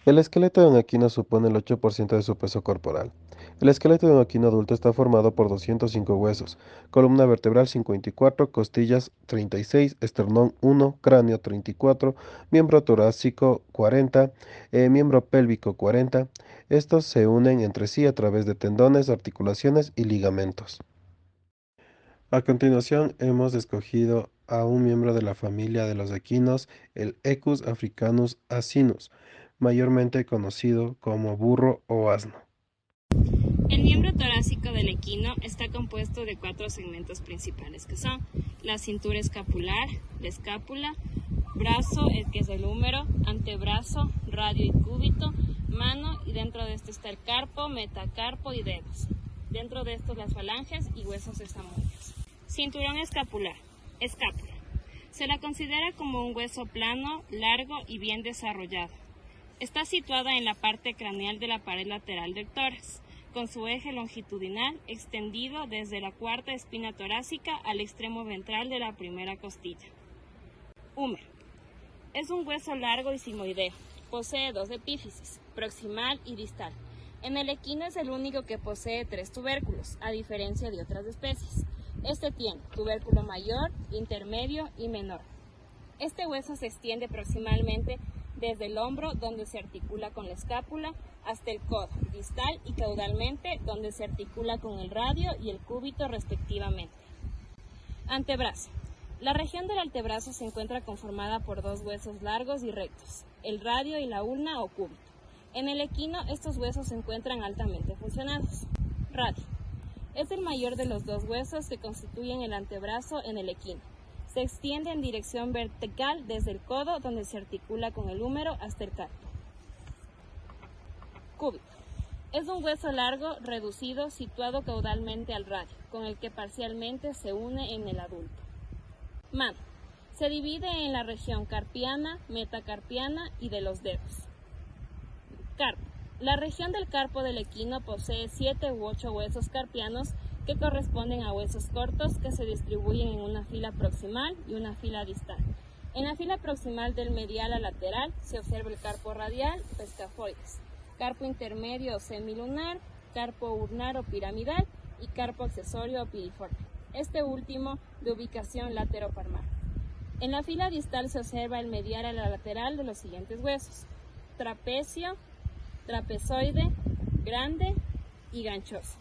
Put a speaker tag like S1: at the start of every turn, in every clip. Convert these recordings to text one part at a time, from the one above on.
S1: El esqueleto de un equino supone el 8% de su peso corporal. El esqueleto de un equino adulto está formado por 205 huesos, columna vertebral 54, costillas 36, esternón 1, cráneo 34, miembro torácico 40, miembro pélvico 40. Estos se unen entre sí a través de tendones, articulaciones y ligamentos. A continuación, hemos escogido a un miembro de la familia de los equinos, el Equus africanus asinus, mayormente conocido como burro o asno.
S2: El miembro torácico del equino está compuesto de 4 segmentos principales que son la cintura escapular, la escápula, brazo, que es el húmero, antebrazo, radio y cúbito, mano, y dentro de esto está el carpo, metacarpo y dedos. Dentro de estos las falanges y huesos sesamoides. Cinturón escapular, escápula. Se la considera como un hueso plano, largo y bien desarrollado. Está situada en la parte craneal de la pared lateral del tórax, con su eje longitudinal extendido desde la cuarta espina torácica al extremo ventral de la primera costilla. Húmero. Es un hueso largo y simoideo. Posee 2 epífisis, proximal y distal. En el equino es el único que posee 3 tubérculos, a diferencia de otras especies. Este tiene tubérculo mayor, intermedio y menor. Este hueso se extiende proximalmente desde el hombro, donde se articula con la escápula, hasta el codo, distal y caudalmente, donde se articula con el radio y el cúbito respectivamente. Antebrazo. La región del antebrazo se encuentra conformada por 2 huesos largos y rectos, el radio y la ulna o cúbito. En el equino, estos huesos se encuentran altamente fusionados. Radio. Es el mayor de los 2 huesos que constituyen el antebrazo en el equino. Se extiende en dirección vertical desde el codo, donde se articula con el húmero, hasta el carpo. Cúbito. Es un hueso largo, reducido, situado caudalmente al radio, con el que parcialmente se une en el adulto. Mano. Se divide en la región carpiana, metacarpiana y de los dedos. Carpo. La región del carpo del equino posee 7 u 8 huesos carpianos que corresponden a huesos cortos que se distribuyen en una fila proximal y una fila distal. En la fila proximal del medial a lateral se observa el carpo radial o escafoides, carpo intermedio o semilunar, carpo urnar o piramidal y carpo accesorio o piriforme, este último de ubicación lateropalmar. En la fila distal se observa el medial a la lateral de los siguientes huesos: trapecio, trapezoide, grande y ganchoso.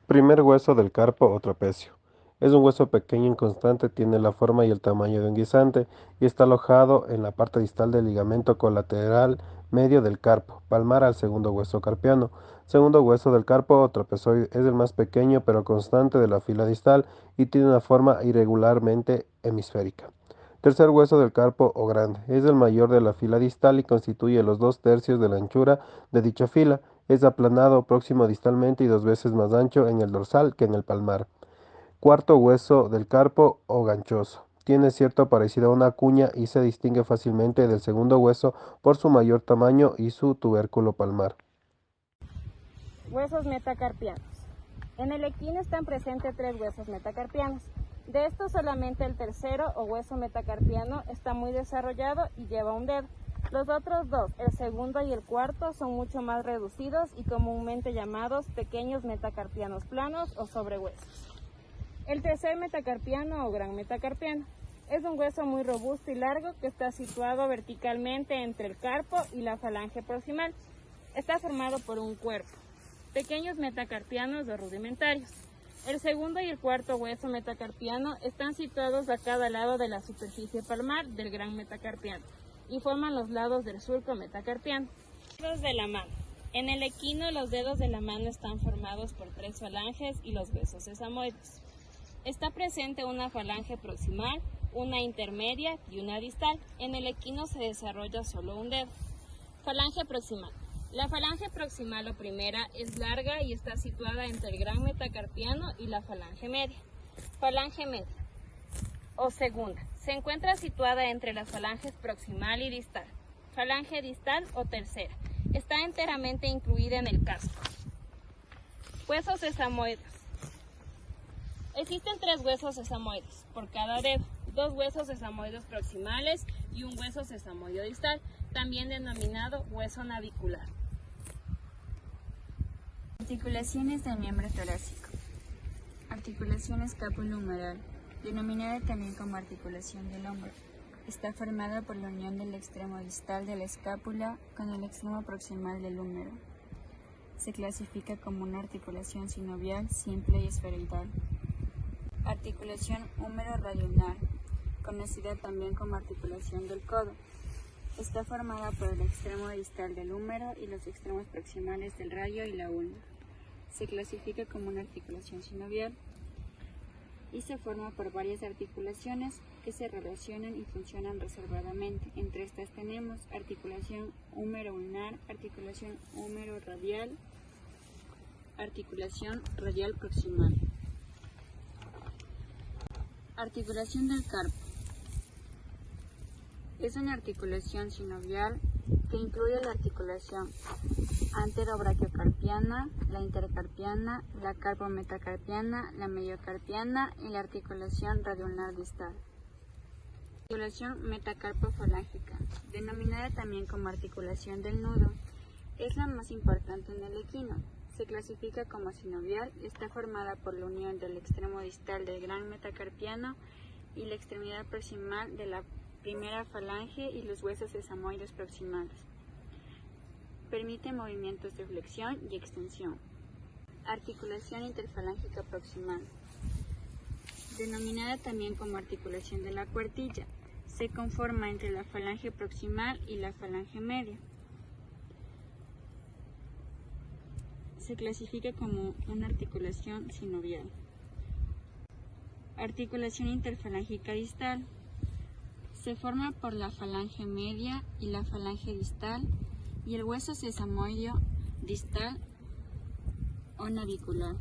S1: Primer hueso del carpo o trapecio. Es un hueso pequeño e inconstante, tiene la forma y el tamaño de un guisante y está alojado en la parte distal del ligamento colateral medio del carpo, palmar al segundo hueso carpiano. Segundo hueso del carpo o trapezoide es el más pequeño pero constante de la fila distal y tiene una forma irregularmente hemisférica. Tercer hueso del carpo o grande. Es el mayor de la fila distal y constituye los 2/3 de la anchura de dicha fila. Es aplanado próximo distalmente y 2 veces más ancho en el dorsal que en el palmar. Cuarto hueso del carpo o ganchoso. Tiene cierto parecido a una cuña y se distingue fácilmente del segundo hueso por su mayor tamaño y su tubérculo palmar.
S2: Huesos metacarpianos. En el equino están presentes 3 huesos metacarpianos. De estos solamente el tercero o hueso metacarpiano está muy desarrollado y lleva un dedo. Los otros 2, el segundo y el cuarto, son mucho más reducidos y comúnmente llamados pequeños metacarpianos planos o sobrehuesos. El tercer metacarpiano o gran metacarpiano es un hueso muy robusto y largo que está situado verticalmente entre el carpo y la falange proximal. Está formado por un cuerpo. Pequeños metacarpianos o rudimentarios. El segundo y el cuarto hueso metacarpiano están situados a cada lado de la superficie palmar del gran metacarpiano y forman los lados del surco metacarpiano. Dedos de la mano. En el equino, los dedos de la mano están formados por 3 falanges y los huesos sesamoides. Está presente una falange proximal, una intermedia y una distal. En el equino se desarrolla solo un dedo. Falange proximal. La falange proximal o primera es larga y está situada entre el gran metacarpiano y la falange media. Falange media o segunda. Se encuentra situada entre las falanges proximal y distal. Falange distal o tercera. Está enteramente incluida en el casco. Huesos sesamoides. Existen 3 huesos sesamoides por cada dedo, 2 huesos sesamoides proximales y un hueso sesamoide distal, también denominado hueso navicular.
S3: Articulaciones del miembro torácico. Articulación escapulo-humeral, denominada también como articulación del hombro. Está formada por la unión del extremo distal de la escápula con el extremo proximal del húmero. Se clasifica como una articulación sinovial simple y esferoidal. Articulación húmero-radioulnar, conocida también como articulación del codo. Está formada por el extremo distal del húmero y los extremos proximales del radio y la ulna. Se clasifica como una articulación sinovial y se forma por varias articulaciones que se relacionan y funcionan reservadamente. Entre estas tenemos articulación húmero-ulnar, articulación húmero-radial, articulación radial proximal. Articulación del carpo. Es una articulación sinovial que incluye la articulación anterobrachiocarpiana, la intercarpiana, la carpometacarpiana, la mediocarpiana y la articulación radioulnar distal. Articulación metacarpofalángica, denominada también como articulación del nudo, es la más importante en el equino. Se clasifica como sinovial, está formada por la unión del extremo distal del gran metacarpiano y la extremidad proximal de la primera falange y los huesos sesamoides proximales. Permite movimientos de flexión y extensión. Articulación interfalángica proximal, denominada también como articulación de la cuartilla. Se conforma entre la falange proximal y la falange media. Se clasifica como una articulación sinovial. Articulación interfalángica distal. Se forma por la falange media y la falange distal y el hueso sesamoideo distal o navicular.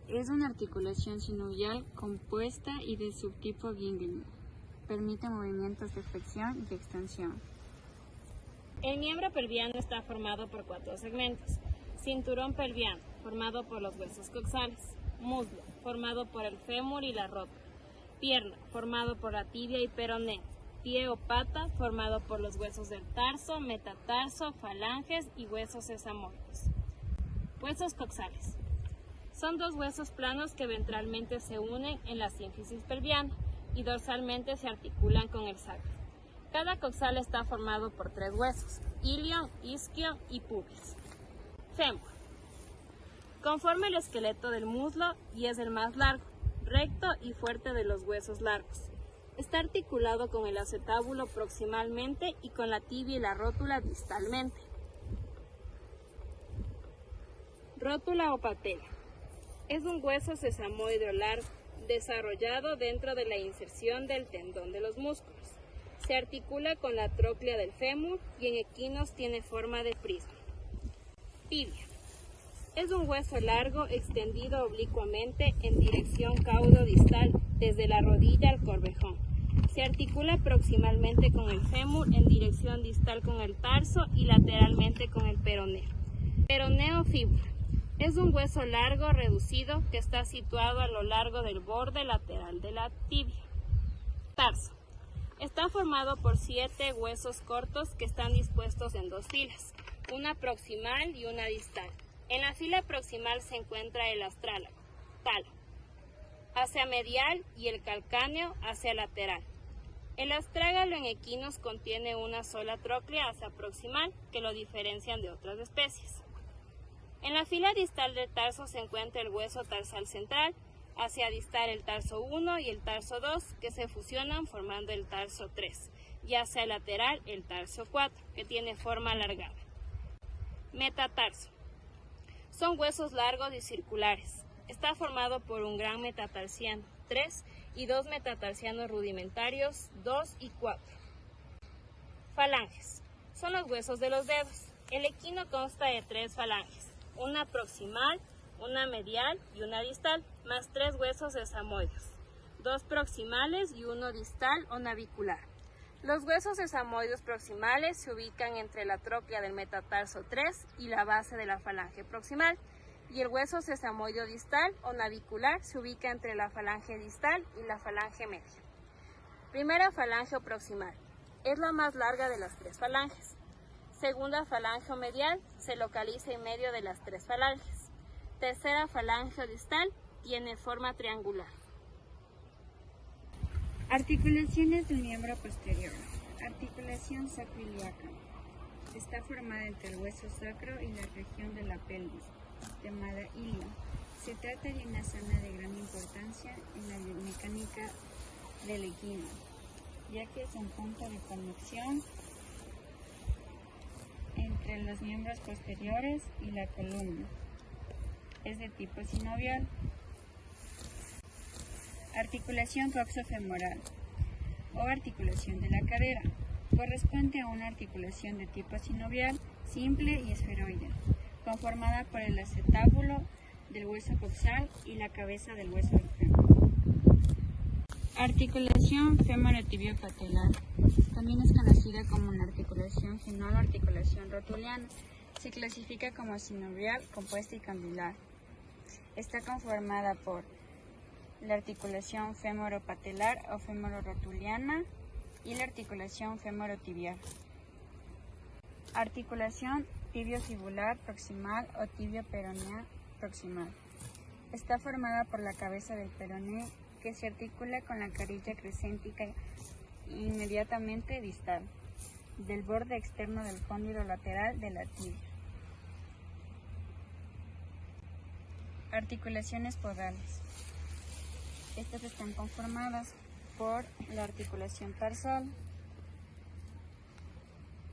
S3: Es una articulación sinovial compuesta y de subtipo gínglimo. Permite movimientos de flexión y extensión.
S2: El miembro pelviano está formado por 4 segmentos. Cinturón pelviano, formado por los huesos coxales. Muslo, formado por el fémur y la rótula. Pierna, formado por la tibia y peroneo. Pie o pata, formado por los huesos del tarso, metatarso, falanges y huesos sesamoides. Huesos coxales. Son 2 huesos planos que ventralmente se unen en la sínfisis pelviana y dorsalmente se articulan con el sacro. Cada coxal está formado por 3 huesos, ilion, isquion y pubis. Fémur. Conforma el esqueleto del muslo y es el más largo, recto y fuerte de los huesos largos. Está articulado con el acetábulo proximalmente y con la tibia y la rótula distalmente. Rótula o patela. Es un hueso sesamoideo largo, desarrollado dentro de la inserción del tendón de los músculos. Se articula con la tróclea del fémur y en equinos tiene forma de prisma. Tibia. Es un hueso largo extendido oblicuamente en dirección caudo-distal desde la rodilla al corvejón. Se articula proximalmente con el fémur en dirección distal con el tarso y lateralmente con el peroneo. Peroneo fíbula. Es un hueso largo reducido que está situado a lo largo del borde lateral de la tibia. Tarso. Está formado por 7 huesos cortos que están dispuestos en 2 filas, una proximal y una distal. En la fila proximal se encuentra el astrálago, tálamo, hacia medial y el calcáneo hacia lateral. El astrágalo en equinos contiene una sola tróclea hacia proximal que lo diferencian de otras especies. En la fila distal del tarso se encuentra el hueso tarsal central, hacia distal el tarso 1 y el tarso 2 que se fusionan formando el tarso 3 y hacia el lateral el tarso 4 que tiene forma alargada. Metatarso. Son huesos largos y circulares. Está formado por un gran metatarsiano 3 y 2 metatarsianos rudimentarios 2 y 4. Falanges. Son los huesos de los dedos. El equino consta de 3 falanges, una proximal, una medial y una distal, más 3 huesos sesamoideos, 2 proximales y 1 distal o navicular. Los huesos sesamoideos proximales se ubican entre la tróclea del metatarso 3 y la base de la falange proximal, y el hueso sesamoideo distal o navicular se ubica entre la falange distal y la falange media. Primera falange proximal. Es la más larga de las tres falanges. Segunda falange medial se localiza en medio de las tres falanges. Tercera falange distal tiene forma triangular.
S3: Articulaciones del miembro posterior. Articulación sacroiliaca. Está formada entre el hueso sacro y la región de la pelvis, llamada ilio. Se trata de una zona de gran importancia en la biomecánica del equino, ya que es un punto de conexión entre los miembros posteriores y la columna. Es de tipo sinovial. Articulación coxofemoral o articulación de la cadera. Corresponde a una articulación de tipo sinovial simple y esferoide, conformada por el acetábulo del hueso coxal y la cabeza del hueso del fémur. Articulación femorotibiopatelar. También es conocida como una articulación final o articulación rotuliana. Se clasifica como sinovial, compuesta y condylar. Está conformada por la articulación femoropatelar o femororotuliana y la articulación femorotibial. Articulación tibiofibular proximal o tibioperonea proximal. Está formada por la cabeza del peroné que se articula con la carilla crecéntica inmediatamente distal del borde externo del cóndilo lateral de la tibia. Articulaciones podales. Estas están conformadas por la articulación tarsal.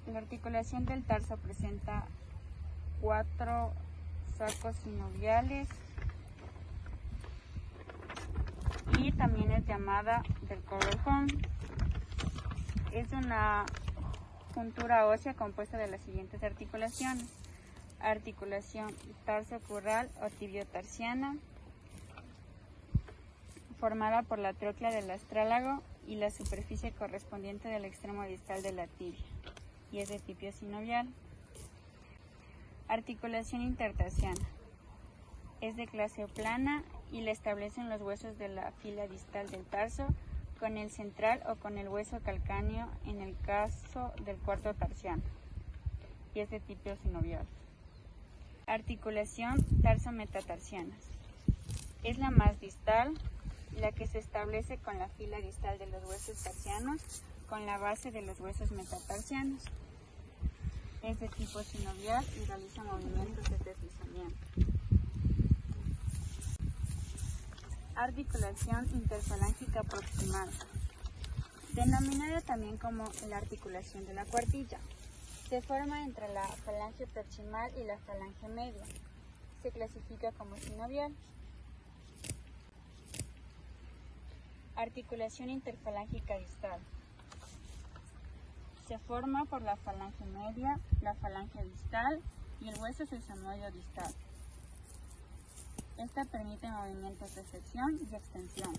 S3: La articulación del tarso presenta 4 sacos sinoviales y también es llamada del cordón. Es una juntura ósea compuesta de las siguientes articulaciones: articulación tarsocurral o tibiotarsiana, formada por la tróclea del astrálago y la superficie correspondiente del extremo distal de la tibia, y es de tipo sinovial. Articulación intertarsiana. Es de clase plana y la establecen los huesos de la fila distal del tarso con el central o con el hueso calcáneo en el caso del cuarto tarsiano, y es de tipo sinovial. Articulación tarso-metatarsiana. Es la más distal, la que se establece con la fila distal de los huesos tarsianos con la base de los huesos metatarsianos. Es de tipo sinovial y realiza movimientos de deslizamiento. Articulación interfalángica proximal, denominada también como la articulación de la cuartilla. Se forma entre la falange proximal y la falange media. Se clasifica como sinovial. Articulación interfalángica distal. Se forma por la falange media, la falange distal y el hueso sesamoideo distal. Esta permite movimientos de flexión y extensión.